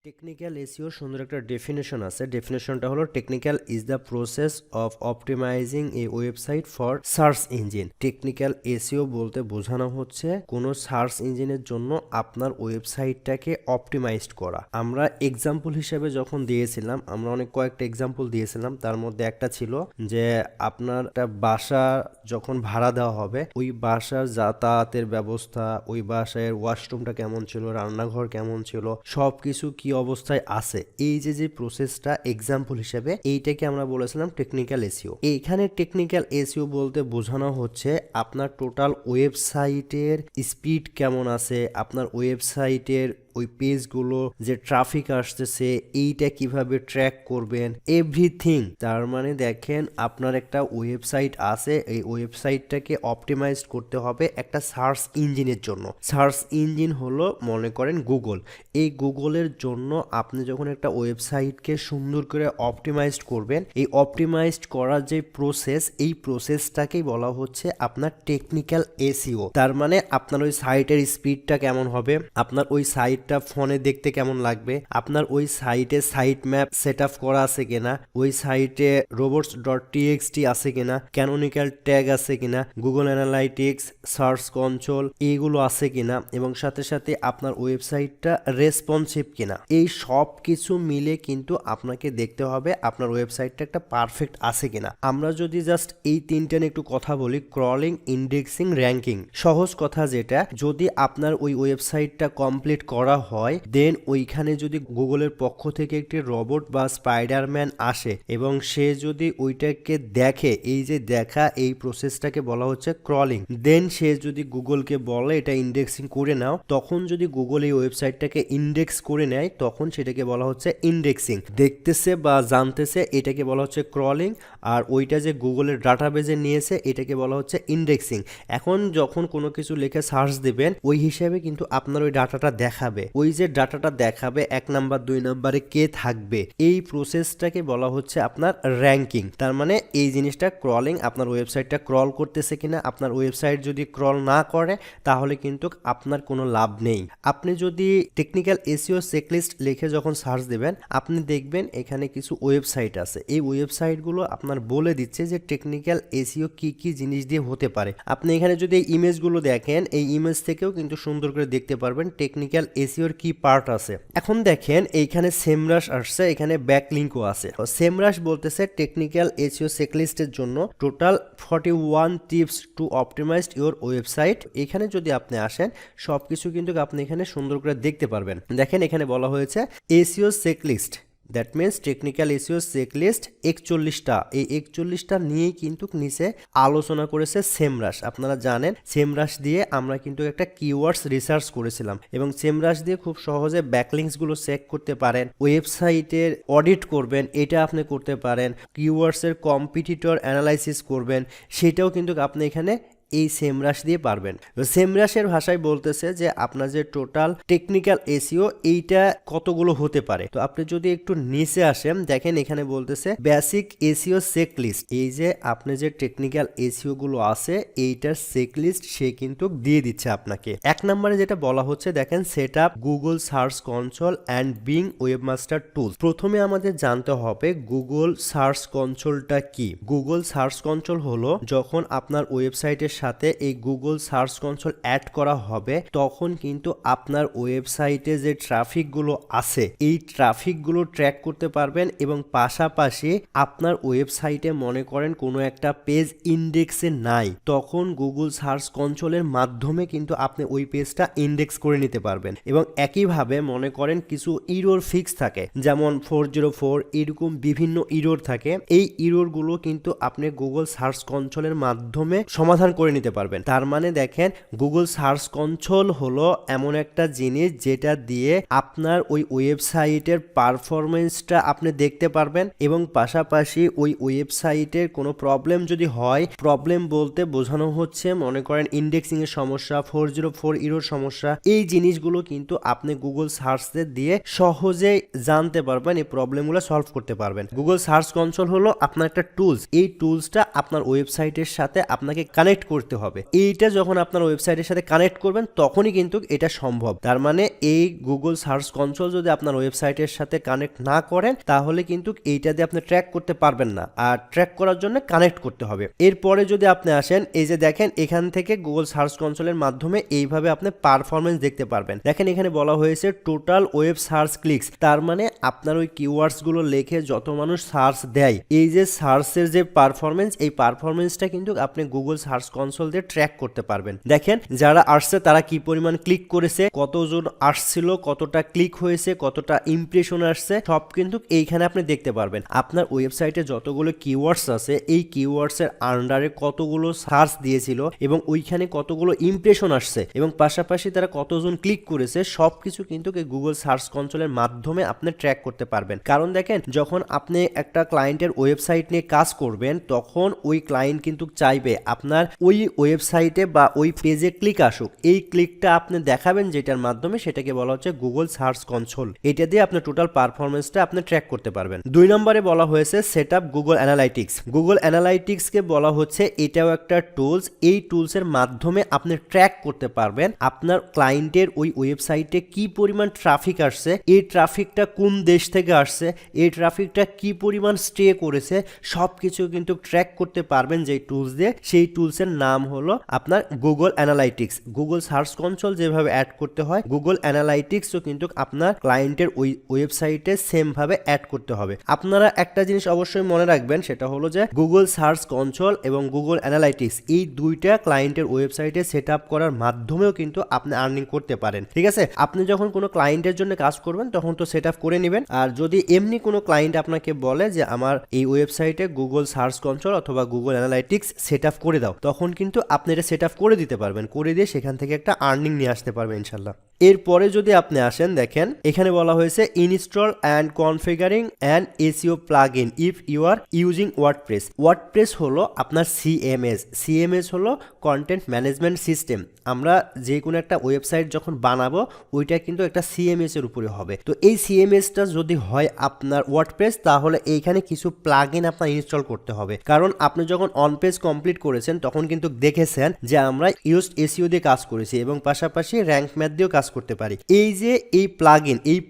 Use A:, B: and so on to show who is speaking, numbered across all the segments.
A: Technical SEO সুন্দর একটা definition আছে। ডেফিনেশনটা হলো technical is the process of optimising A website for search engine. Technical SEO বলতে বোঝানো হচ্ছে কোনো সার্চ ইঞ্জিনের জন্য আপনার ওয়েবসাইটটাকে অপটিমাইজড করা। আমরা এক্সাম্পল হিসেবে যখন দিয়েছিলাম, আমরা অনেক কয়েকটা এক্সাম্পল দিয়েছিলাম। তার মধ্যে একটা ছিল যে আপনার একটা বাসা যখন ভাড়া দেওয়া হবে, ওই বাসার যাতায়াতের ব্যবস্থা, ওই বাসায় ওয়াশরুমটা কেমন ছিল, রান্নাঘর কেমন ছিল, সবকিছু কি অবস্থায় আছে, এই যে প্রসেসটা এক্সাম্পল হিসেবে এইটাকে আমরা বলেছিলাম টেকনিক্যাল এসইও। এইখানে টেকনিক্যাল এসইও বলতে বোঝানো হচ্ছে আপনার টোটাল ওয়েবসাইটের স্পিড কেমন আছে, আপনার ওয়েবসাইটের ওই পেজগুলো যে ট্রাফিক আসতেছে এইটা কিভাবে ট্র্যাক করবেন, এভরিথিং। তার মানে দেখেন আপনার একটা ওয়েবসাইট আছে, এই ওয়েবসাইটটাকে অপটিমাইজ করতে হবে একটা সার্চ ইঞ্জিনের জন্য। সার্চ ইঞ্জিন হলো মনে করেন গুগল। এই গুগলের জন্য আপনি যখন একটা ওয়েবসাইটকে সুন্দর করে অপটিমাইজড করবেন, এই অপটিমাইজড করার যে প্রসেস, এই প্রসেসটাকেই বলা হচ্ছে আপনার টেকনিক্যাল এসইও। তার মানে আপনার ওই সাইটের স্পিডটা কেমন হবে, আপনার ওই সাইট ফোনে দেখতে কেমন লাগবে, আপনার ওই সাইটে সাইট ম্যাপ সেট আপ করা আছে কিনা, ওই সাইটে robots.txt আছে কিনা, ক্যানোনিক্যাল ট্যাগ আছে কিনা, গুগল অ্যানালাইটিক্স, সার্চ কনসোল এইগুলো আছে কিনা, এবং সাথে সাথে আপনার ওয়েবসাইটটা রেসপন্সিভ কিনা। এই সব কিছু মিলে কিন্তু আপনাকে দেখতে হবে আপনার ওয়েবসাইটটা একটা পারফেক্ট আছে কিনা। আমরা যদি জাস্ট এই তিনটা নিয়ে একটু কথা বলি, ক্রলিং, ইন্ডেক্সিং, র্যাঙ্কিং। সহজ কথা যেটা, যদি আপনার ওই ওয়েবসাইটটা কমপ্লিট করা হয়, দেন ওইখানে যদি গুগলের পক্ষ থেকে একটি রোবট বা স্পাইডারম্যান আসে এবং সে যদি ওইটাকে দেখে, এই যে দেখা, এই প্রসেসটাকে বলা হচ্ছে ক্রলিং। দেন সে যদি গুগলকে বলে এটা ইন্ডেক্সিং করে নাও, তখন যদি গুগল এই ওয়েবসাইটটাকে ইন্ডেক্স করে নেয়, তখন সেটাকে বলা হচ্ছে ইন্ডেক্সিং। দেখতেছে বা জানতেছে, এটাকে বলা হচ্ছে ক্রলিং। আর ওইটা যে গুগলের ডাটাবেজে নিয়েছে, এটাকে বলা হচ্ছে ইন্ডেক্সিং। এখন যখন কোনো কিছু লিখে সার্চ দেবেন, ওই হিসাবে কিন্তু আপনার ওই ডাটাটা দেখাবে। ওই যে ডাটাটা দেখাবে 1 নাম্বার 2 নাম্বারে কে থাকবে, এই প্রসেসটাকে বলা হচ্ছে আপনার র্যাঙ্কিং। তার মানে এই জিনিসটা ক্রলিং, আপনার ওয়েবসাইটটা ক্রল করতেছে কিনা। আপনার ওয়েবসাইট যদি ক্রল না করে, তাহলে কিন্তু আপনার কোনো লাভ নেই। আপনি যদি টেকনিক্যাল এসইও চেকলিস্ট লিখে যখন সার্চ দেবেন, আপনি দেখবেন এখানে কিছু ওয়েবসাইট আছে। এই ওয়েবসাইটগুলো আপনার বলে দিচ্ছে যে টেকনিক্যাল এসইও কি কি জিনিস দিয়ে হতে পারে। আপনি এখানে যদি এই ইমেজগুলো দেখেন, এই ইমেজ থেকেও কিন্তু সুন্দর করে দেখতে পারবেন টেকনিক্যাল এসইওর কি পার্ট আছে। এখন দেখেন এইখানে সেমরাশ আসছে, এখানে ব্যাকলিংকও আছে। সেমরাশ বলতেছে টেকনিক্যাল এসইও চেকলিস্টের জন্য total 41 tips to optimize your website. এখানে যদি আপনি আসেন, সবকিছু কিন্তু আপনি এখানে সুন্দর করে দেখতে পারবেন। দেখেন এখানে বলা হয়েছে SEO checklist, that means technical SEO checklist 41টা। এই 41টা নিয়েই কিন্তু নিচে আলোচনা করেছে সেমরাশ। আপনারা জানেন সেমরাশ দিয়ে আমরা কিন্তু একটা কিওয়ার্ডস রিসার্চ করেছিলাম, এবং সেমরাশ দিয়ে খুব সহজে ব্যাকলিংকসগুলো চেক করতে পারেন, ওয়েবসাইটের অডিট করবেন, এটা আপনি করতে পারেন, কিওয়ার্ডসের কম্পিটিটর অ্যানালাইসিস করবেন, সেটাও কিন্তু আপনি এখানে এই সেমরাশ দিয়ে পারবেন। সেমরাশের ভাষায় বলতেছে যে আপনার যে টোটাল টেকনিক্যাল এসইও এইটা কতগুলো হতে পারে। তো আপনি যদি একটু নিচে আসেন, দেখেন এখানে বলতেছে বেসিক এসইও চেকলিস্ট। এই যে আপনি যে টেকনিক্যাল এসইও গুলো আছে, এইটার চেকলিস্ট সে কিন্তু দিয়ে দিচ্ছে আপনাকে। 1 নম্বরে যেটা বলা হচ্ছে, দেখেন set up Google search console and being webmaster tools. প্রথমে আমাদের জানতে হবে গুগল সার্চ কনসোলটা কি। গুগল সার্চ কনসোল হলো যখন আপনার ওয়েবসাইটের সাথে এই গুগল সার্চ কনসোল অ্যাড করা হবে, তখন কিন্তু আপনার ওয়েবসাইটে যে ট্রাফিকগুলো আছে, এই ট্রাফিকগুলো ট্র্যাক করতে পারবেন। এবং পাশাপাশি আপনার ওয়েবসাইটে মনে করেন কোনো একটা পেজ ইন্ডেক্সে নাই, তখন গুগল সার্চ কনসোলের মাধ্যমে কিন্তু আপনি ওই পেজটা ইন্ডেক্স করে নিতে পারবেন। এবং একইভাবে মনে করেন কিছু ইরর ফিক্স থাকে, যেমন 404, এরকম বিভিন্ন ইরর থাকে। এই ইররগুলো কিন্তু আপনি গুগল সার্চ কনসোলের মাধ্যমে সমাধান করে নিতে পারবেন। তার মানে দেখেন গুগল সার্চ কনসোল হলো এমন একটা জিনিস যেটা দিয়ে আপনার ওই ওয়েবসাইটের পারফরমেন্সটা আপনি দেখতে পারবেন, এবং পাশাপাশি ওই ওয়েবসাইটের কোনো প্রবলেম যদি হয়, প্রবলেম বলতে বোঝানো হচ্ছে মনে করেন ইন্ডেক্সিং এর সমস্যা, 404 ইরর সমস্যা, এই জিনিসগুলো কিন্তু আপনি গুগল সার্চ দিয়ে সহজেই জানতে পারবেন, এই প্রবলেমগুলো সলভ করতে পারবেন। গুগল সার্চ কনসোল হলো আপনার একটা টুলস, এই টুলসটা আপনার ওয়েবসাইটের সাথে আপনাকে কানেক্ট করতে হবে। এইটা যখন আপনার ওয়েবসাইটের সাথে কানেক্ট করবেন তখনই কিন্তু এটা সম্ভব। তার মানে এই গুগল সার্চ কনসোল যদি আপনার ওয়েবসাইটের সাথে কানেক্ট না করেন তাহলে কিন্তু এইটা দিয়ে আপনি ট্র্যাক করতে পারবেন না, আর ট্র্যাক করার জন্য কানেক্ট করতে হবে। এরপরে যদি আপনি আসেন, এই যে দেখেন এখান থেকে গুগল সার্চ কনসোলের মাধ্যমে এইভাবে আপনি পারফরমেন্স দেখতে পারবেন। দেখেন এখানে বলা হয়েছে টোটাল ওয়েব সার্চ ক্লিকস, তার মানে আপনার ওই কিওয়ার্ডস গুলো লিখে যত মানুষ সার্চ দেয়, এই যে সার্চের যে পারফরমেন্স, এই পারফরমেন্সটা কিন্তু আপনি গুগল সার্চ কনসোল দিয়ে ট্র্যাক করতে পারবেন। দেখেন যারা আসছে তারা কি পরিমাণ ক্লিক করেছে, কতজন আসছিল, কতটা ক্লিক হয়েছে, কতটা ইমপ্রেশন আসছে, সব কিন্তু এইখানে আপনি দেখতে পারবেন। আপনার ওয়েবসাইটে যতগুলো কিওয়ার্ডস আছে এই কিওয়ার্ডস এর আন্ডারে কতগুলো সার্চ দিয়েছিল এবং ওইখানে কতগুলো ইমপ্রেশন আসছে এবং পাশাপাশি তারা কতজন ক্লিক করেছে, সবকিছু কিন্তু এই গুগল সার্চ কনসোলের মাধ্যমে আপনি ট্র্যাক করতে পারবেন। কারণ দেখেন যখন আপনি একটা ক্লায়েন্টের ওয়েবসাইট নিয়ে কাজ করবেন তখন ওই ক্লায়েন্ট কিন্তু চাইবে আপনার ওই ওয়েবসাইটে বা ওই পেজে ক্লিক আসুক। এই ক্লিকটা আপনি দেখাবেন যেটার মাধ্যমে, সেটাকে বলা হচ্ছে গুগল সার্চ কনসোল। এটা দিয়ে আপনি টোটাল পারফরমেন্সটা আপনি ট্র্যাক করতে পারবেন। 2 নম্বরে বলা হয়েছে সেটআপ গুগল অ্যানালাইটিক্স। গুগল অ্যানালাইটিক্সকে বলা হচ্ছে এটাও একটা টুলস। এই টুলসের মাধ্যমে আপনি ট্র্যাক করতে পারবেন আপনার ক্লায়েন্টের ওই ওয়েবসাইটে কি পরিমাণ ট্রাফিক আসছে, এই ট্রাফিকটা কোন দেশ থেকে আসছে, এই ট্রাফিকটা কি পরিমাণ স্টে করেছে, সবকিছু কিন্তু ট্র্যাক করতে পারবেন যে টুলস দিয়ে। সেই টুলসের নাম হলো আপনার Google analytics. Google search console যেভাবে অ্যাড করতে হয়, গুগল অ্যানালাইটিক্সও কিন্তু আপনার ক্লায়েন্টের ওই ওয়েবসাইটে সেম ভাবে অ্যাড করতে হবে। আপনারা একটা জিনিস অবশ্যই মনে রাখবেন, সেটা হলো যে গুগল সার্চ কনসোল এবং গুগল অ্যানালাইটিক্স এই দুইটা ক্লায়েন্টের ওয়েবসাইটে সেট আপ করার মাধ্যমেও কিন্তু আপনি আর্নিং করতে পারেন। ঠিক আছে, আপনি যখন কোনো ক্লায়েন্টের জন্য কাজ করবেন তখন তো সেট আপ করে নেবেন। আর যদি এমনি কোনো ক্লায়েন্ট আপনাকে বলে যে আমার এই ওয়েবসাইটে গুগল সার্চ কনসোল অথবা গুগল অ্যানালাইটিক্স সেট আপ করে দাও, তখন কিন্তু আপনি এটা সেট আপ করে দিতে পারবেন, করে দিয়ে সেখান থেকে একটা আর্নিং নিয়ে আসতে পারবেন ইনশাল্লাহ। এরপরে যদি আপনি আসেন, দেখেন এখানে বলা হয়েছে install and configuring an SEO plugin if you are using WordPress. WordPress হলো আপনার সিএমএস। সিএমএস হলো কন্টেন্ট ম্যানেজমেন্ট সিস্টেম। আমরা যে কোনো একটা ওয়েবসাইট যখন বানাবো ওইটা কিন্তু একটা সিএমএস এর উপরে হবে। তো এই সিএমএসটা যদি হয় আপনার ওয়ার্ডপ্রেস, তাহলে এইখানে কিছু প্লাগইন আপনার ইনস্টল করতে হবে। কারণ আপনি যখন অন পেজ কমপ্লিট করেছেন তখন কিন্তু দেখেছেন যে আমরা ইউজড এসইও দিয়ে কাজ করেছি এবং পাশাপাশি র্যাঙ্ক ম্যাথ দিয়েও কাজ করতে পারি। এই যে এই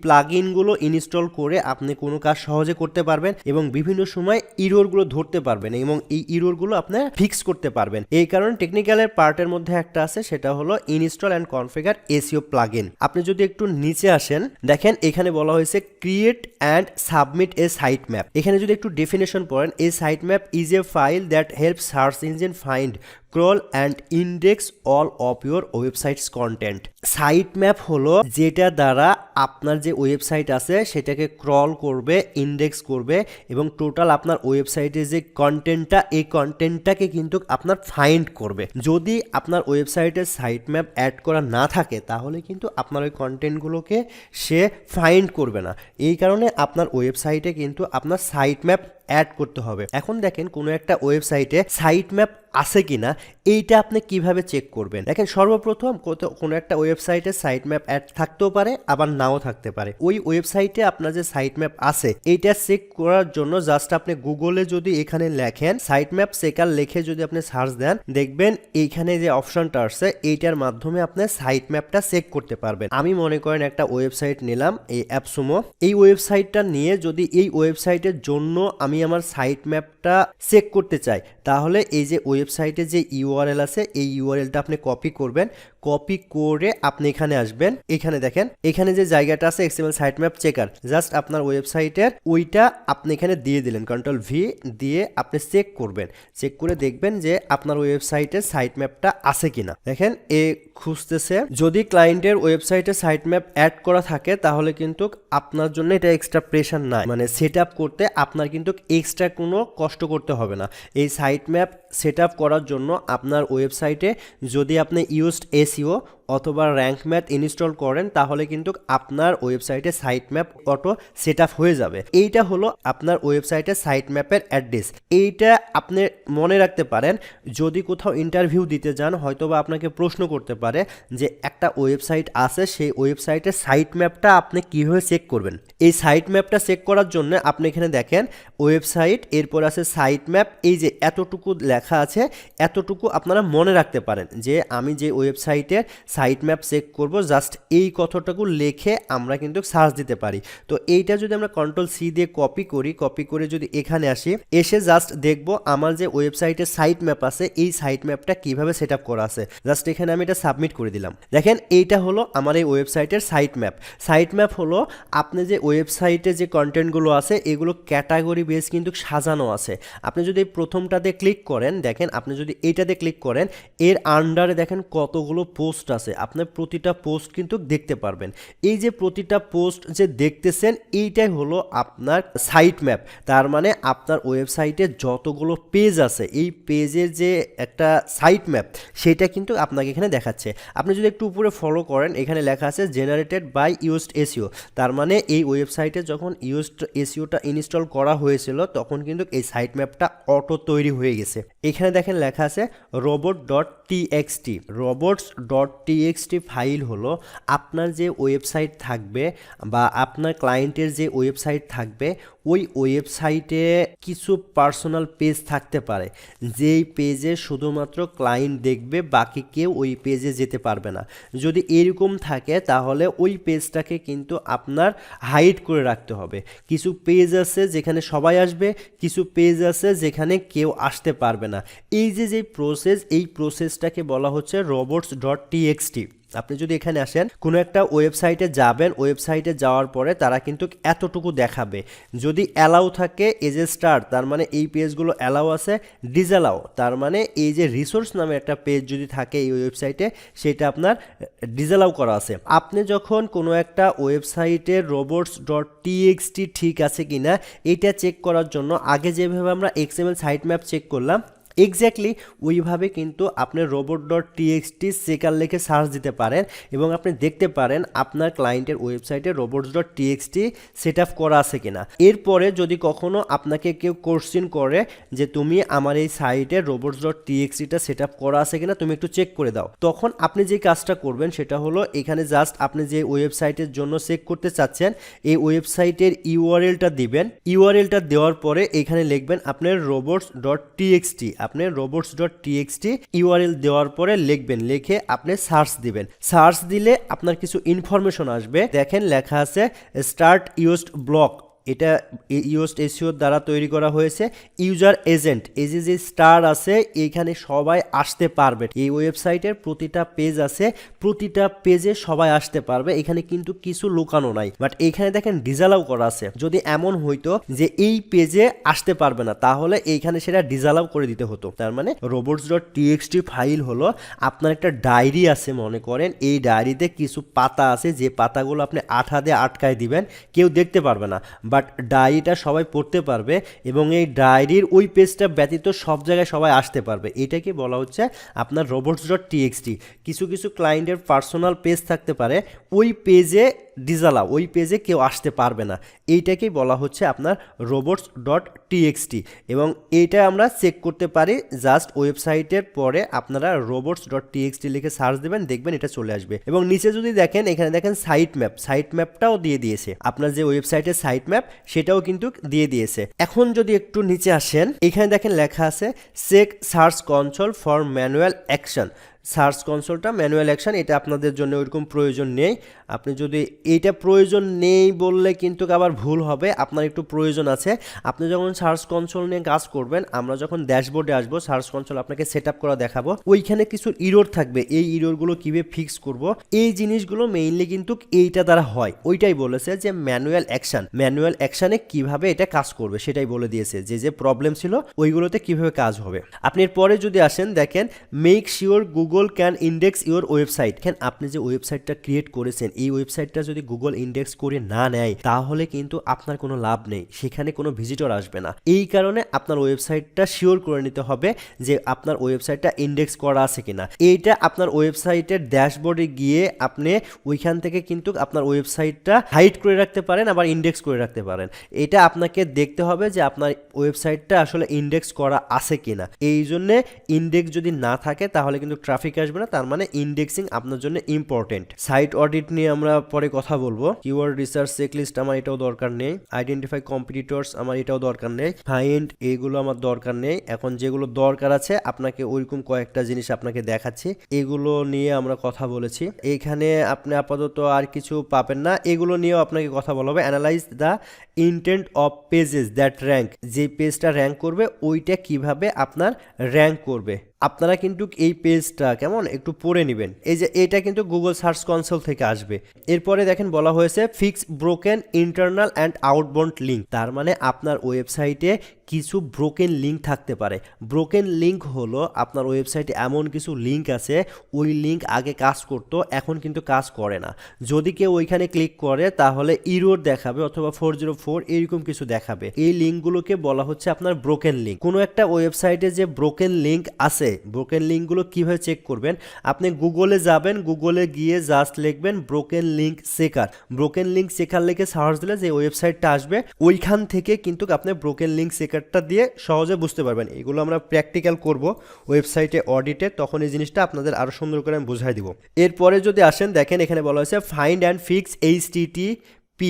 A: প্লাগইন গুলো ইনস্টল করে আপনি কোনো কাজ সহজে করতে পারবেন এবং বিভিন্ন সময় ইরর গুলো ধরতে পারবেন এবং এই ইরর গুলো আপনি ফিক্স করতে পারবেন। এই কারণে টেকনিক্যালের পার্টের মধ্যে একটা আছে, সেটা হলো install and configure SEO plugin. আপনি যদি একটু নিচে আসেন, দেখেন এখানে বলা হয়েছে create and submit a site map. এখানে যদি একটু ডেফিনেশন পড়েন, a site map is a file that help search engine find, crawl and index all of your websites content. Site map হলো যেটা দ্বারা আপনার যে ওয়েবসাইট আছে সেটাকে ক্রল করবে, ইন্ডেক্স করবে এবং টোটাল আপনার ওয়েবসাইটের যে কন্টেন্টটা, এই কন্টেন্টটাকে কিন্তু আপনার ফাইন্ড করবে। যদি আপনার ওয়েবসাইটের সাইট ম্যাপ অ্যাড করা না থাকে তাহলে কিন্তু আপনার ওই কন্টেন্টগুলোকে সে ফাইন্ড করবে না। এই কারণে আপনার ওয়েবসাইটে কিন্তু আপনার সাইট ম্যাপ অ্যাড করতে হবে। এখন দেখেন কোনো একটা ওয়েবসাইটে সাইট ম্যাপ আছে কিনা এইটা আপনি কিভাবে চেক করবেন। দেখেন সর্বপ্রথম কোনো একটা ওয়েবসাইটে সাইট ম্যাপ অ্যাড থাকতেও পারে আবার নাও থাকতে পারে। ওই ওয়েবসাইটে আপনার যে সাইট ম্যাপ আছে এইটা চেক করার জন্য জাস্ট আপনি গুগলে যদি এখানে লেখেন সাইট ম্যাপ চেকার, লিখে যদি আপনি সার্চ দেন দেখবেন এইখানে যে অপশনটা আসছে এইটার মাধ্যমে আপনি সাইট ম্যাপটা চেক করতে পারবেন। আমি মনে করেন একটা ওয়েবসাইট নিলাম, এই অ্যাপসুমো। এই ওয়েবসাইটটা নিয়ে যদি এই ওয়েবসাইটের জন্য আমি আমার সাইট ম্যাপটা চেক করতে চাই, তাহলে এই যে ওয়েবসাইটে যে ইউআরএল আছে এই ইউআরএলটা আপনি কপি করবেন। কপি করে আপনি এখানে আসবেন, এখানে দেখেন এখানে যে জায়গাটা আছে XML site map checker, just আপনার ওয়েবসাইটের ওইটা আপনি এখানে দিয়ে দিলেন, কন্ট্রোল ভি দিয়ে আপনি চেক করবেন। চেক করে দেখবেন যে আপনার ওয়েবসাইটের সাইট ম্যাপটা আছে কিনা। দেখেন এ খুঁজতেছে, যদি ক্লায়েন্টের ওয়েবসাইটে সাইট ম্যাপ অ্যাড করা থাকে তাহলে কিন্তু আপনার জন্য এটা এক্সট্রা প্রেশার নাই, মানে সেট আপ করতে আপনার কিন্তু এক্সট্রা কোনো কষ্ট করতে হবে না। এই সাইট ম্যাপ সেট আপ করার জন্য আপনার ওয়েবসাইটে যদি আপনি ইউজড এসইও অথবা র্যাঙ্ক ম্যাথ ইনস্টল করেন তাহলে কিন্তু আপনার ওয়েবসাইটে site map auto set up হয়ে যাবে। এইটা হলো আপনার ওয়েবসাইটে সাইট ম্যাপের অ্যাড্রেস। এইটা আপনি মনে রাখতে পারেন, যদি কোথাও ইন্টারভিউ দিতে যান হয়তোবা আপনাকে প্রশ্ন করতে পারে যে একটা ওয়েবসাইট আছে, সেই ওয়েবসাইটের সাইট ম্যাপটা আপনি কীভাবে চেক করবেন। এই সাইট ম্যাপটা চেক করার জন্য আপনি এখানে দেখেন ওয়েবসাইট, এরপর আছে সাইট ম্যাপ, এই যে এতটুকু লেখা আছে এতটুকু আপনারা মনে রাখতে পারেন যে আমি যে ওয়েবসাইটের সাইট ম্যাপ চেক করব, জাস্ট এই কথাটুকু লিখে আমরা কিন্তু সার্চ দিতে পারি। তো এইটা যদি আমরা Ctrl+C দিয়ে কপি করে যদি এখানে আসি, এসে জাস্ট দেখব আমার যে ওয়েবসাইটের সাইট ম্যাপ আছে এই সাইট ম্যাপটা কিভাবে সেট আপ করা আছে। জাস্ট এখানে আমি এটা সাবমিট করে দিলাম। দেখেন এইটা হলো আমার এই ওয়েবসাইটের সাইট ম্যাপ। সাইট ম্যাপ হলো আপনি যে ওয়েবসাইটে যে কন্টেন্টগুলো আছে এগুলো ক্যাটাগরি বেস কিন্তু সাজানো আছে। আপনি যদি প্রথমটাতে ক্লিক করেন, দেখেন আপনি যদি এইটাতে ক্লিক করেন, এর আন্ডারে দেখেন কতগুলো পোস্ট আছে, আপনি প্রতিটা পোস্ট কিন্তু দেখতে পারবেন। এই যে প্রতিটা পোস্ট যে দেখতেছেন এইটাই হলো আপনার সাইট ম্যাপ। তার মানে আপনার ওয়েবসাইটে যতগুলো পেজ আছে এই পেজের যে একটা সাইট ম্যাপ সেটা কিন্তু আপনাকে এখানে দেখাচ্ছে। আপনি যদি একটু উপরে ফলো করেন, এখানে লেখা আছে জেনারেটেড বাই ইউজড এসইও। তার মানে এই ওয়েবসাইটে যখন ইউজড এসইওটা ইনস্টল করা হয়েছিল তখন কিন্তু এই সাইট ম্যাপটা অটো তৈরি হয়ে গেছে। এখানে দেখেন লেখা আছে robots.txt। robots.txt ফাইল হলো আপনার যে ওয়েবসাইট থাকবে বা আপনার ক্লায়েন্টের যে ওয়েবসাইট থাকবে ওই ওয়েবসাইটে কিছু পার্সোনাল পেজ থাকতে পারে, যেই পেজে শুধুমাত্র ক্লায়েন্ট দেখবে, বাকি কেউ ওই পেজে যেতে পারবে না। যদি এরকম থাকে তাহলে ওই পেজটাকে কিন্তু আপনার হাইড করে রাখতে হবে। কিছু পেজ আছে যেখানে সবাই আসবে, কিছু পেজ আছে যেখানে কেউ আসতে পারবে না। এই যে প্রসেস, এই প্রসেসটাকে বলা হচ্ছে robots.txt। আপনি যদি এখানে আসেন, কোনো একটা ওয়েবসাইটে যাবেন, ওয়েবসাইটে যাওয়ার পরে তারা কিন্তু এতটুকু দেখাবে। যদি অ্যালাউ থাকে এজ এ স্টার, তার মানে এই পেজগুলো অ্যালাউ আছে। ডিসঅ্যালাউ তার মানে এই যে রিসোর্স নামে একটা পেজ যদি থাকে এই ওয়েবসাইটে সেটা আপনার ডিসঅ্যালাউ করা আছে। আপনি যখন কোনো একটা ওয়েবসাইটের robots.txt ঠিক আছে কিনা এটা চেক করার জন্য আগে যেভাবে আমরা XML সাইট ম্যাপ চেক করলাম এক্স্যাক্টলি ওইভাবে কিন্তু আপনি robot.txt চেকার লিখে সার্চ দিতে পারেন এবং আপনি দেখতে পারেন আপনার ক্লায়েন্টের ওয়েবসাইটে robots.txt সেট আপ করা আছে কিনা। এরপরে যদি কখনো আপনাকে কেউ কোশ্চেন করে যে তুমি আমার এই সাইটে robots.txtটা সেট আপ করা আছে কিনা তুমি একটু চেক করে দাও, তখন আপনি যে কাজটা করবেন সেটা হলো এখানে জাস্ট আপনি যে ওয়েবসাইটের জন্য চেক করতে চাচ্ছেন এই ওয়েবসাইটের ইউআরএলটা দিবেন। ইউআরএলটা দেওয়ার পরে এখানে লিখবেন আপনার robots.txt। আপনি robots.txt ইউআরএল দেওয়ার পরে লিখবেন, লিখে আপনি সার্চ দিবেন। সার্চ দিলে আপনার কিছু ইনফরমেশন আসবে। দেখেন লেখা আছে স্টার্ট ইউজড ব্লক। এটা ইউজড এসইওর দ্বারা তৈরি করা হয়েছে। ইউজার এজেন্ট, এই যে স্টার আছে এখানে সবাই আসতে পারবে। এই ওয়েবসাইটের প্রতিটা পেজ আছে, প্রতিটা পেজে সবাই আসতে পারবে, এখানে কিন্তু কিছু লুকানো নাই। বাট এখানে দেখেন ডিসঅ্যালাউ করা আছে। যদি এমন হইতো যে এই পেজে আসতে পারবে না তাহলে এইখানে সেটা ডিসঅ্যালাউ করে দিতে হতো। তার মানে robots.txt ফাইল হলো আপনার একটা ডায়েরি আছে মনে করেন, এই ডায়েরিতে কিছু পাতা আছে যে পাতাগুলো আপনি আঠা দিয়ে আটকায় দিবেন, কেউ দেখতে পারবে না, বাট ডায়েরিটা সবাই পড়তে পারবে এবং এই ডায়েরির ওই পেজটা ব্যতীত সব জায়গায় সবাই আসতে পারবে। এটাকে বলা হচ্ছে আপনার robots.txt। কিছু কিছু ক্লায়েন্টের পার্সোনাল পেজ থাকতে পারে, ওই পেজে ডিসঅ্যালাউ, ওই পেজে কেউ আসতে পারবে না, এইটাকেই বলা হচ্ছে আপনার robots.txt। এবং এইটা আমরা চেক করতে পারি জাস্ট ওয়েবসাইটের পরে আপনারা robots.txt লিখে সার্চ দেবেন, দেখবেন এটা চলে আসবে। এবং নিচে যদি দেখেন এখানে দেখেন সাইট ম্যাপ, সাইট ম্যাপটাও দিয়ে দিয়েছে। আপনার যে ওয়েবসাইটের সাইট ম্যাপ সেটাও কিন্তু দিয়ে দিয়েছে। এখন যদি একটু নিচে আসেন এখানে দেখেন লেখা আছে check search console for manual action. Search কনসোলটা ম্যানুয়াল অ্যাকশন এটা আপনাদের জন্য ওইরকম প্রয়োজন নেই। আপনি যদি এইটা প্রয়োজন নেই বললে কিন্তু আবার ভুল হবে, আপনার একটু প্রয়োজন আছে। আপনি যখন সার্চ কনসোল নিয়ে কাজ করবেন, আমরা যখন ড্যাশবোর্ডে আসবো সার্চ কনসোল আপনাকে সেট আপ করা দেখাবো, ওইখানে কিছু ইরর থাকবে, এই ইররগুলো কীভাবে ফিক্স করব এই জিনিসগুলো মেইনলি কিন্তু এইটা দ্বারা হয়। ওইটাই বলেছে যে ম্যানুয়াল অ্যাকশন, ম্যানুয়াল অ্যাকশানে কিভাবে এটা কাজ করবে সেটাই বলে দিয়েছে, যে প্রবলেম ছিল ওইগুলোতে কিভাবে কাজ হবে। আপনি এর পরে যদি আসেন দেখেন make sure Google Google can index your website. আপনি যে ওয়েবসাইটটা ক্রিয়েট করেছেন এই ওয়েবসাইটটা যদি গুগল ইন্ডেক্স করে না নেয় তাহলে কিন্তু আপনার কোনো লাভ নেই, সেখানে কোনো ভিজিটর আসবে না। এই কারণে আপনার ওয়েবসাইটটা শিওর করে নিতে হবে যে আপনার ওয়েবসাইটটা ইন্ডেক্স করা আছে কিনা। এইটা আপনার ওয়েবসাইটের ড্যাশবোর্ডে গিয়ে আপনি ওইখান থেকে কিন্তু আপনার ওয়েবসাইটটা হাইড করে রাখতে পারেন, আবার ইন্ডেক্স করে রাখতে পারেন। এটা আপনাকে দেখতে হবে যে আপনার ওয়েবসাইটটা আসলে ইন্ডেক্স করা আছে কিনা। এই জন্যে ইন্ডেক্স যদি না থাকে তাহলে কিন্তু ট্রাফিক আসবে না, তার মানে ইন্ডেক্সিং আপনার জন্য ইম্পর্টেন্ট। সাইট অডিট নিয়ে আমরা পরে কথা বলবো। কিওয়ার্ড রিসার্চ চেকলিস্ট আমার এটাও দরকার নেই। আইডেন্টিফাই কম্পিটিটরস আমার এটাও দরকার নেই। ফাইন্ড এইগুলো আমার দরকার নেই। এখন যেগুলো দরকার আছে আপনাকে ওইরকম কয়েকটা জিনিস আপনাকে দেখাচ্ছি, এগুলো নিয়ে আমরা কথা বলেছি। এইখানে আপনি আপাতত আর কিছু পাবেন না, এগুলো নিয়েও আপনাকে কথা বলা হবে। Analyse the intent of pages that rank, যে পেজটা র্যাঙ্ক করবে ওইটা কিভাবে আপনার র্যাঙ্ক করবে। আপনারা কিন্তু এই পেজটা কেমন একটু পড়ে নেবেন। এই যে এটা কিন্তু গুগল সার্চ কনসোল থেকে আসবে। এরপরে দেখেন বলা হয়েছে fix broken internal and outbound link, তার মানে আপনার ওয়েবসাইটে কিছু ব্রোকেন লিঙ্ক থাকতে পারে। ব্রোকেন লিঙ্ক হলো আপনার ওয়েবসাইটে এমন কিছু লিঙ্ক আছে, ওই লিঙ্ক আগে কাজ করতো এখন কিন্তু কাজ করে না। যদি কেউ ওইখানে ক্লিক করে তাহলে ইরোর দেখাবে অথবা 404 এরকম কিছু দেখাবে। এই লিঙ্কগুলোকে বলা হচ্ছে আপনার ব্রোকেন লিঙ্ক। কোনো একটা ওয়েবসাইটে যে ব্রোকেন লিঙ্ক আছে, ব্রোকেন লিঙ্কগুলো কিভাবে চেক করবেন, আপনি গুগলে যাবেন, গুগলে গিয়ে জাস্ট লিখবেন broken link checker. Broken link checker লিখে সার্চ দিলে যে ওয়েবসাইটটা আসবে ওইখান থেকে কিন্তু আপনি ব্রোকেন লিঙ্ক চেকারটা দিয়ে সহজে বুঝতে পারবেন। এগুলো আমরা প্র্যাকটিক্যাল করব ওয়েবসাইটে অডিটে, তখন এই জিনিসটা আপনাদের আরো সুন্দর করে আমি বুঝাই দিব। এরপরে যদি আসেন দেখেন এখানে বলা হয়েছে find and fix HTTP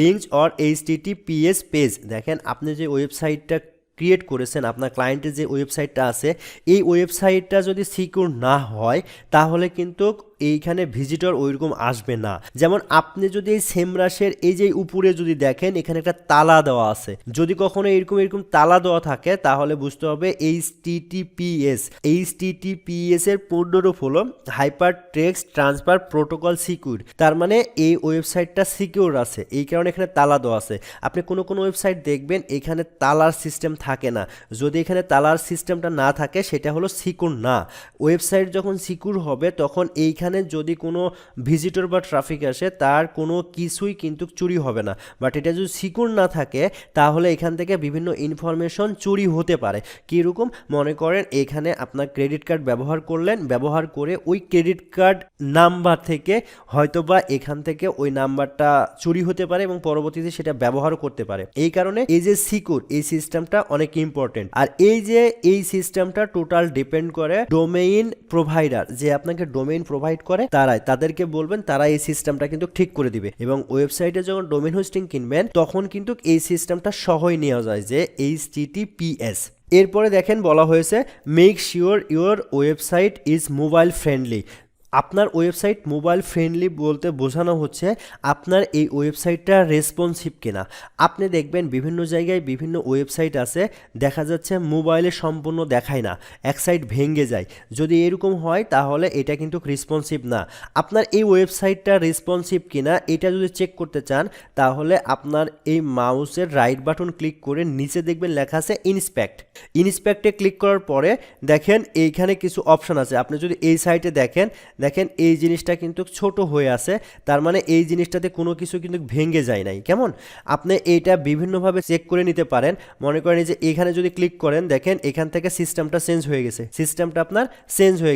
A: links or HTTPS page. দেখেন আপনি যে ওয়েবসাইটটা ক্রিয়েট করেছেন, আপনার ক্লায়েন্টের যে ওয়েবসাইটটা আছে এই ওয়েবসাইটটা যদি সিকিউর না হয় তাহলে কিন্তু এইখানে ভিজিটর ওইরকম আসবে না। যেমন আপনি যদি এই সেমরাসের এই যে উপরে যদি দেখেন এখানে একটা তালা দেওয়া আছে, যদি কখনো এরকম তালা দেওয়া থাকে তাহলে বুঝতে হবে HTTPS এর পূর্ণরূপ হলো hyper text transfer protocol secure. তার মানে এই ওয়েবসাইটটা সিকিউর আছে, এই কারণে এখানে তালা দেওয়া আছে। আপনি কোনো ওয়েবসাইট দেখবেন এখানে তালার সিস্টেম থাকে না। যদি এখানে তালার সিস্টেমটা না থাকে সেটা হলো সিকিউর না। ওয়েবসাইট যখন সিকিউর হবে তখন এইখানে যদি কোনো ভিজিটর বা ট্রাফিক আসে তার কোনো কিছুই কিন্তু চুরি হবে না। বাট এটা যদি সিকিউর না থাকে তাহলে এখান থেকে বিভিন্ন ইনফরমেশন চুরি হতে পারে। কীরকম মনে করেন এখানে আপনার ক্রেডিট কার্ড ব্যবহার করলেন, ব্যবহার করে ওই ক্রেডিট কার্ড নাম্বার থেকে হয়তোবা এখান থেকে ওই নাম্বারটা চুরি হতে পারে এবং পরবর্তীতে সেটা ব্যবহারও করতে পারে। এই কারণে এই যে সিকিউর এই সিস্টেমটা অনেক ইম্পর্টেন্ট। আর এই সিস্টেমটা টোটাল ডিপেন্ড করে ডোমেইন প্রোভাইডার, যে আপনাকে ডোমেইন প্রোভাইড করে তাদেরকে বলবেন, তারা এই সিস্টেমটা কিন্তু ঠিক করে দিবে। এবং ওয়েবসাইটে যখন ডোমেইন হোস্টিং কিনবেন তখন কিন্তু এই সিস্টেমটা সহই নেওয়া যায় যে HTTPS। এরপরে দেখেন বলা হয়েছে make sure your website is mobile friendly. আপনার ওয়েবসাইট মোবাইল ফ্রেন্ডলি বলতে বোঝানো হচ্ছে আপনার এই ওয়েবসাইটটা রেসপন্সিভ কিনা। আপনি দেখবেন বিভিন্ন জায়গায় বিভিন্ন ওয়েবসাইট আছে দেখা যাচ্ছে মোবাইলে সম্পূর্ণ দেখায় না, এক সাইড ভেঙে যায়। যদি এরকম হয় তাহলে এটা কিন্তু রেসপন্সিভ না। আপনার এই ওয়েবসাইটটা রেসপন্সিভ কিনা এটা যদি চেক করতে চান তাহলে আপনার এই মাউসের রাইট বাটন ক্লিক করে নিচে দেখবেন লেখা আছে ইন্সপেক্টে ক্লিক করার পরে দেখেন এইখানে কিছু অপশন আছে। আপনি যদি এই সাইটে দেখেন এই জিনিসটা কিন্তু ছোট হয়ে আছে, তার মানে এই জিনিসটাতে কোনো কিছু কিন্তু ভেঙে যায় নাই। কেমন আপনি এইটা বিভিন্নভাবে চেক করে নিতে পারেন। মনে করেন যে এখানে যদি ক্লিক করেন দেখেন এখান থেকে সিস্টেমটা চেঞ্জ হয়ে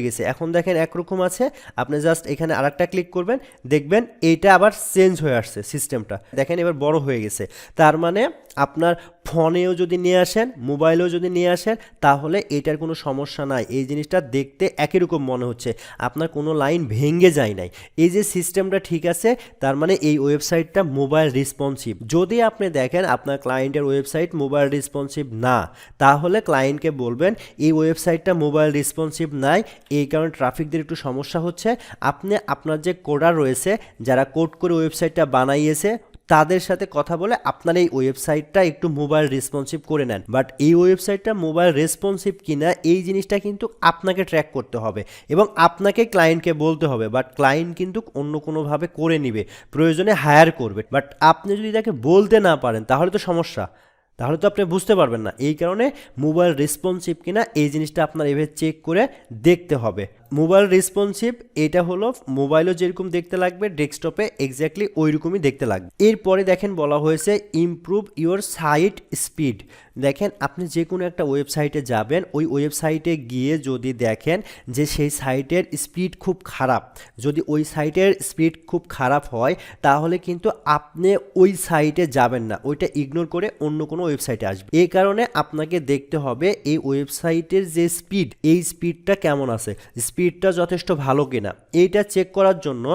A: গেছে, এখন দেখেন একরকম আছে। আপনি জাস্ট এখানে আরেকটা ক্লিক করবেন দেখবেন এইটা আবার চেঞ্জ হয়ে আসছে, সিস্টেমটা দেখেন এবার বড় হয়ে গেছে। তার মানে আপনার ফোনেও যদি নিয়ে আসেন মোবাইলেও যদি নিয়ে আসেন তাহলে এটার কোনো সমস্যা নাই, এই জিনিসটা দেখতে একই রকম মনে হচ্ছে, আপনার কোনো লাইন ভেঙে যায় নাই। এই যে সিস্টেমটা ঠিক আছে তার মানে এই ওয়েবসাইটটা মোবাইল রেসপন্সিভ। যদি আপনি দেখেন আপনার ক্লায়েন্টের ওয়েবসাইট মোবাইল রেসপন্সিভ না তাহলে ক্লায়েন্টকে বলবেন এই ওয়েবসাইটটা মোবাইল রেসপন্সিভ নাই, এই কারণে ট্রাফিকদের একটু সমস্যা হচ্ছে। আপনি আপনার যে কোডার রয়েছে যারা কোড করে ওয়েবসাইটটা বানাইয়েছে তাদের সাথে কথা বলে আপনার এই ওয়েবসাইটটা একটু মোবাইল রেসপন্সিভ করে নেন। বাট এই ওয়েবসাইটটা মোবাইল রেসপন্সিভ কিনা এই জিনিসটা কিন্তু আপনাকে ট্র্যাক করতে হবে এবং আপনাকে ক্লায়েন্টকে বলতে হবে। বাট ক্লায়েন্ট কিন্তু অন্য কোনোভাবে করে নিবে, প্রয়োজনে হায়ার করবে। বাট আপনি যদি তাকে বলতে না পারেন তাহলে তো সমস্যা, তাহলে তো আপনি বুঝতে পারবেন না। এই কারণে মোবাইল রেসপন্সিভ কিনা এই জিনিসটা আপনার এভাবে চেক করে দেখতে হবে। মোবাইল রেসপন্সিভ, এটা হলো মোবাইলও যেরকম দেখতে লাগবে ডেস্কটপে এক্স্যাক্টলি ওই রকমই দেখতে লাগবে। এরপরে দেখেন বলা হয়েছে ইমপ্রুভ ইওর সাইট স্পিড। দেখেন আপনি যে কোনো একটা ওয়েবসাইটে যাবেন, ওই ওয়েবসাইটে গিয়ে যদি দেখেন যে সেই সাইটের স্পিড খুব খারাপ, যদি ওই সাইটের স্পিড খুব খারাপ হয় তাহলে কিন্তু আপনি ওই সাইটে যাবেন না, ওইটা ইগনোর করে অন্য কোনো ওয়েবসাইটে আসবে। এই কারণে আপনাকে দেখতে হবে এই ওয়েবসাইটের যে স্পিড, এই স্পিডটা কেমন আছে, স্পিডটা যথেষ্ট ভালো কিনা। এইটা চেক করার জন্য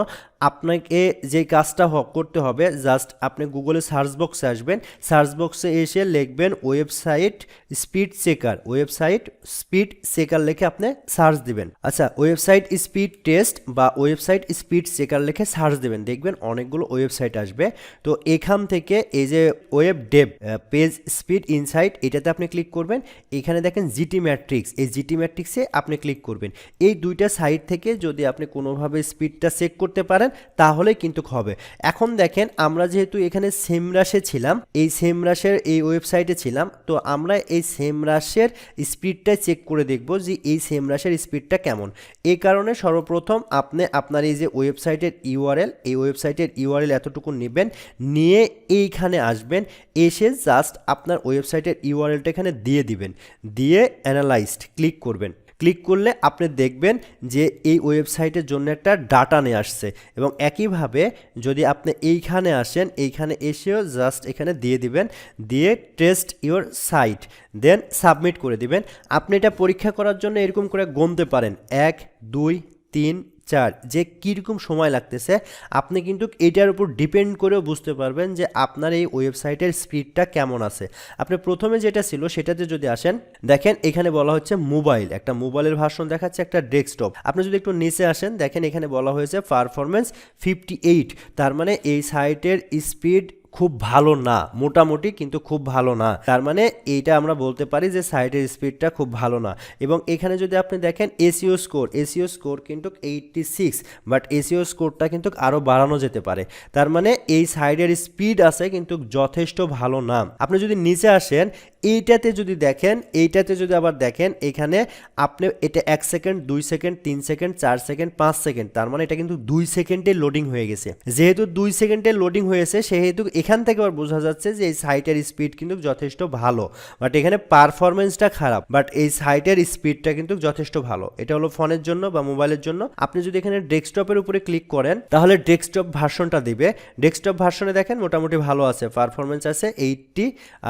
A: আপনাকে যে কাজটা করতে হবে, জাস্ট আপনি গুগলে সার্চ বক্সে আসবেন, সার্চ বক্সে এসে লিখবেন website speed checker, website speed checker লিখে আপনি সার্চ দিবেন। আচ্ছা, ওয়েবসাইট স্পিড টেস্ট বা ওয়েবসাইট স্পিড চেকার লিখে সার্চ দিবেন, দেখবেন অনেকগুলো ওয়েবসাইট আসবে। তো এখান থেকে এই যে web Dave page speed insight, এটাতে আপনি ক্লিক করবেন। এখানে দেখেন জিটি ম্যাট্রিক্স, এই জিটি ম্যাট্রিক্সে আপনি ক্লিক করবেন। এই দুইটা সাইট থেকে যদি আপনি কোনোভাবে স্পিডটা চেক করতে পারেন তাহলে কিন্তু হবে। এখন দেখেন আমরা যেহেতু এখানে সেমরাশে ছিলাম, এই সেমরাশের এই ওয়েবসাইটে ছিলাম, তো আমরা এই সেমরাশের স্পিডটা চেক করে দেখব যে এই সেমরাশের স্পিডটা কেমন। এই কারণে সর্বপ্রথম আপনি আপনার এই যে ওয়েবসাইটের ইউআরএল, এই ওয়েবসাইটের ইউআরএল এতটুকু নেবেন, নিয়ে এইখানে আসবেন, এসে জাস্ট আপনার ওয়েবসাইটের ইউআরএলটা এখানে দিয়ে দিবেন, দিয়ে অ্যানালাইজড ক্লিক করবেন। ক্লিক করলে আপনি দেখবেন যে এই ওয়েবসাইটের জন্য একটা ডাটা নিয়ে আসছে। এবং একইভাবে যদি আপনি এইখানে আসেন, এইখানে এসেও জাস্ট এখানে দিয়ে দিবেন, দিয়ে test your site, then submit করে দিবেন। আপনি এটা পরীক্ষা করার জন্য এরকম করে গুনতে পারেন 1 2 3 4, যে কীরকম সময় লাগতেছে। আপনি কিন্তু এটার উপর ডিপেন্ড করেও বুঝতে পারবেন যে আপনার এই ওয়েবসাইটের স্পিডটা কেমন আছে। আপনি প্রথমে যেটা ছিল সেটাতে যদি আসেন, দেখেন এখানে বলা হচ্ছে মোবাইল, একটা মোবাইলের ভার্সন দেখাচ্ছে, একটা ডেস্কটপ। আপনি যদি একটু নিচে আসেন, দেখেন এখানে বলা হয়েছে পারফরমেন্স 58, তার মানে এই সাইটের স্পিড খুব ভালো না, মোটামুটি কিন্তু খুব ভালো না। তার মানে এইটা আমরা বলতে পারি যে সাইটের স্পিডটা খুব ভালো না। এবং এখানে যদি আপনি দেখেন এসইও স্কোর, এসইও স্কোর কিন্তু 86, বাট এসইও স্কোরটা কিন্তু আরও বাড়ানো যেতে পারে। তার মানে এই সাইটের স্পিড আছে কিন্তু যথেষ্ট ভালো না। আপনি যদি নিচে আসেন, এইটাতে যদি দেখেন, এইটাতে যদি আবার দেখেন, এখানে আপনি এটা 1 second 2 second 3 second 4 second 5 second, তার মানে এটা কিন্তু 2 সেকেন্ডে লোডিং হয়ে গেছে। যেহেতু 2 সেকেন্ডে লোডিং হয়েছে সেহেতু এখান থেকে আবার বোঝা যাচ্ছে যে এই সাইটের স্পিড কিন্তু যথেষ্ট ভালো, বাট এখানে পারফরমেন্সটা খারাপ, বাট এই সাইটের স্পিডটা কিন্তু যথেষ্ট ভালো। এটা হলো ফোনের জন্য বা মোবাইলের জন্য। আপনি যদি এখানে ডেস্কটপের উপরে ক্লিক করেন তাহলে ডেস্কটপ ভার্সনটা দিবে। ডেস্কটপ ভার্সনে দেখেন মোটামুটি ভালো আছে, পারফরমেন্স আছে 80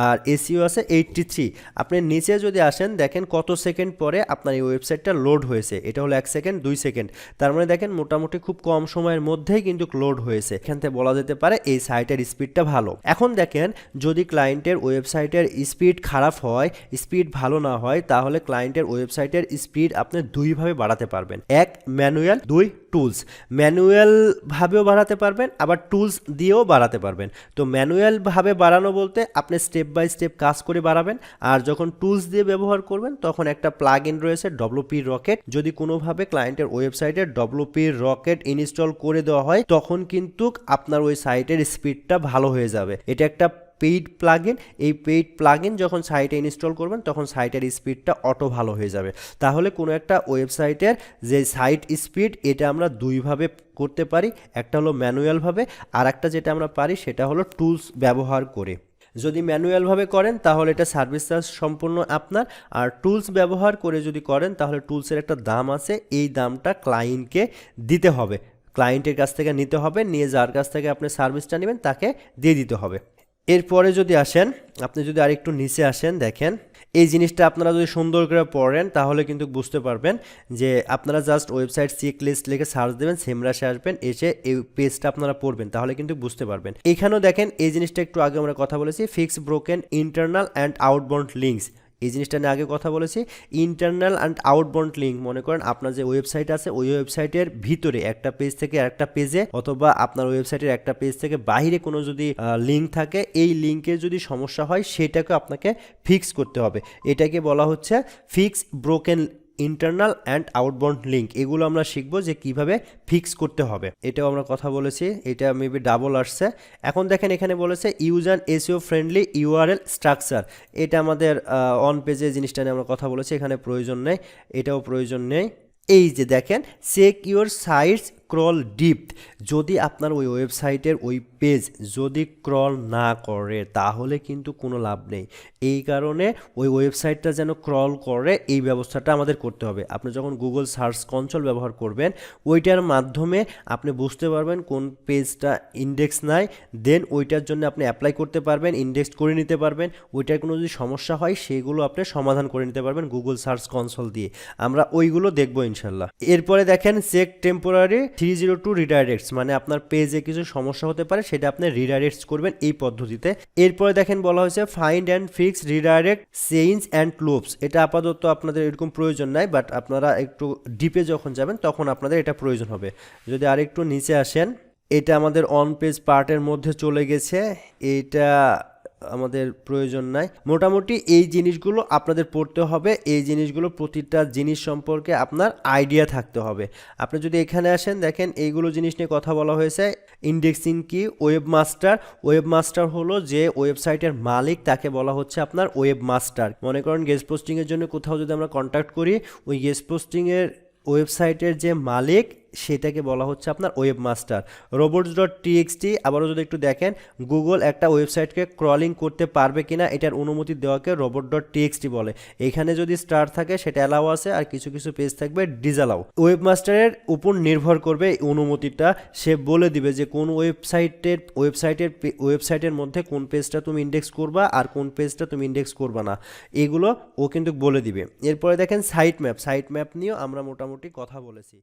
A: আর এসইও আছে 83। আপনি নিচে যদি আসেন, দেখেন কত সেকেন্ড পরে আপনার এই ওয়েবসাইটটা লোড হয়েছে। এটা হলো 1 সেকেন্ড 2 সেকেন্ড, তার মানে দেখেন মোটামুটি খুব কম সময়ের মধ্যেই কিন্তু লোড হয়েছে। এখান থেকে বলা যেতে পারে এই সাইটের স্পিডটা ভালো। এখন দেখেন যদি ক্লায়েন্টের ওয়েবসাইটের স্পিড খারাপ হয়, স্পিড ভালো না হয়, তাহলে ক্লায়েন্টের ওয়েবসাইটের স্পিড আপনি দুইভাবে বাড়াতে পারবেন, 1 ম্যানুয়াল, 2 টুলস। ম্যানুয়াল ভাবেও বাড়াতে পারবেন, আবার টুলস দিয়েও বাড়াতে পারবেন। তো ম্যানুয়াল ভাবে বাড়ানো বলতে আপনি স্টেপ বাই স্টেপ কাজ করে বাড়াবেন, আর যখন টুলস দিয়ে ব্যবহার করবেন তখন একটা প্লাগ ইন রয়েছে ডব্লিউপি রকেট। যদি কোনোভাবে ক্লায়েন্টের ওয়েবসাইটে ডব্লিউপি রকেট ইনস্টল করে দেওয়া হয় তখন কিন্তু আপনার ওই সাইটের স্পিডটা ভালো হয়ে যাবে। এটা একটা পেইড প্লাগইন। এই পেইড প্লাগইন যখন সাইটে ইনস্টল করবেন তখন সাইটের স্পিডটা অটো ভালো হয়ে যাবে। তাহলে কোনো একটা ওয়েবসাইটের যে সাইট স্পিড, এটা আমরা দুইভাবে করতে পারি, একটা হলো ম্যানুয়ালভাবে, আর একটা যেটা আমরা পারি সেটা হলো টুলস ব্যবহার করে। যদি ম্যানুয়ালভাবে করেন তাহলে এটা সার্ভিস চার্জ সম্পূর্ণ আপনার, আর টুলস ব্যবহার করে যদি করেন তাহলে টুলসের একটা দাম আছে, এই দামটা ক্লায়েন্টকে দিতে হবে, ক্লায়েন্টের কাছ থেকে নিতে হবে, নিয়ে যার কাছ থেকে আপনি সার্ভিসটা নেবেন তাকে দিয়ে দিতে হবে। এরপরে যদি আসেন, আপনি যদি আরেকটু নিচে আসেন, দেখেন এই জিনিসটা আপনারা যদি সুন্দর করে পড়েন তাহলে কিন্তু বুঝতে পারবেন যে আপনারা জাস্ট ওয়েবসাইট চেক লিস্ট লিখে সার্চ দেবেন, সেমরাশে আসবেন, এসে এই পেজটা আপনারা পড়বেন, তাহলে কিন্তু বুঝতে পারবেন। এখানেও দেখেন এই জিনিসটা একটু আগে আমরা কথা বলেছি, fix broken internal and outbound links, এই জিনিসটা নিয়ে আগে কথা বলেছি। ইন্টারনাল অ্যান্ড আউটবাউন্ড লিঙ্ক, মনে করেন আপনার যে ওয়েবসাইট আছে ওই ওয়েবসাইটের ভিতরে একটা পেজ থেকে আরেকটা পেজে, অথবা আপনার ওয়েবসাইটের একটা পেজ থেকে বাইরে কোনো যদি লিঙ্ক থাকে, এই লিঙ্কের যদি সমস্যা হয় সেটাকে আপনাকে ফিক্স করতে হবে। এটাকে বলা হচ্ছে fix broken internal and outbound link. এগুলো আমরা শিখবো যে কিভাবে ফিক্স করতে হবে, এটাও আমরা কথা বলেছি, এটা মেবি ডাবল আসছে। এখন দেখেন এখানে বলেছে use an SEO friendly URL structure, এটা আমাদের অন পেজে জিনিসটা নিয়ে আমরা কথা বলেছি, এখানে প্রয়োজন নেই, এটাও প্রয়োজন নেই। এই যে দেখেন, check your sites crawl depth, যদি আপনার ওই ওয়েবসাইটের ওই পেজ যদি ক্রল না করে তাহলে কিন্তু কোনো লাভ নেই। এই কারণে ওই ওয়েবসাইটটা যেন ক্রল করে এই ব্যবস্থাটা আমাদের করতে হবে। আপনি যখন গুগল সার্চ কনসোল ব্যবহার করবেন ওইটার মাধ্যমে আপনি বুঝতে পারবেন কোন পেজটা ইন্ডেক্স নাই, দেন ওইটার জন্য আপনি অ্যাপ্লাই করতে পারবেন, ইন্ডেক্স করে নিতে পারবেন। ওইটার কোনো যদি সমস্যা হয় সেগুলো আপনি সমাধান করে নিতে পারবেন গুগল সার্চ কনসোল দিয়ে। আমরা ওইগুলো দেখবো ইনশাল্লাহ। এরপরে দেখেন চেক টেম্পোরারি 302 রিডাইরেক্টস, মানে আপনার পেজে কিছু সমস্যা হতে পারে সেটা আপনি রিডাইরেক্টস করবেন এই পদ্ধতিতে। এরপরে দেখেন বলা হয়েছে find and fix redirect chains and loops, এটা আপাতত আপনাদের এরকম প্রয়োজন নাই, বাট আপনারা একটু ডিপে যখন যাবেন তখন আপনাদের এটা প্রয়োজন হবে। যদি আরেকটু নিচে আসেন, এটা আমাদের অন পেজ পার্টের মধ্যে চলে গেছে, এটা আমাদের প্রয়োজন নাই। মোটামুটি এই জিনিসগুলো আপনাদের পড়তে হবে, এই জিনিসগুলো প্রতিটা জিনিস সম্পর্কে আপনার আইডিয়া থাকতে হবে। আপনি যদি এখানে আসেন দেখেন এইগুলো জিনিস নিয়ে কথা বলা হয়েছে। ইন্ডেক্সিং কি, ওয়েব মাস্টার, ওয়েব মাস্টার হলো যে ওয়েবসাইটের মালিক তাকে বলা হচ্ছে আপনার ওয়েব মাস্টার। মনে করেন গেস্ট পোস্টিংয়ের জন্য কোথাও যদি আমরা কন্ট্যাক্ট করি, ওই গেস্ট পোস্টিংয়ের ওয়েবসাইটের যে মালিক সেটাকে বলা হচ্ছে আপনার ওয়েব মাস্টার। robots.txt আবারও যদি একটু দেখেন, গুগল একটা ওয়েবসাইটকে ক্রলিং করতে পারবে কিনা এটার অনুমতি দেওয়াকে robot.txt বলে। এখানে যদি স্টার থাকে সেটা অ্যালাউ আছে, আর কিছু কিছু পেজ থাকবে ডিসঅ্যালাউ। ওয়েব মাস্টারের উপর নির্ভর করবে এই অনুমতিটা, সে বলে দিবে যে কোন ওয়েবসাইটের মধ্যে কোন পেজটা তুমি ইন্ডেক্স করবা আর কোন পেজটা তুমি ইন্ডেক্স করবা না, এগুলো ও কিন্তু বলে দিবে। এরপরে দেখেন সাইট ম্যাপ, সাইট ম্যাপ নিয়েও আমরা মোটামুটি কথা বলেছি।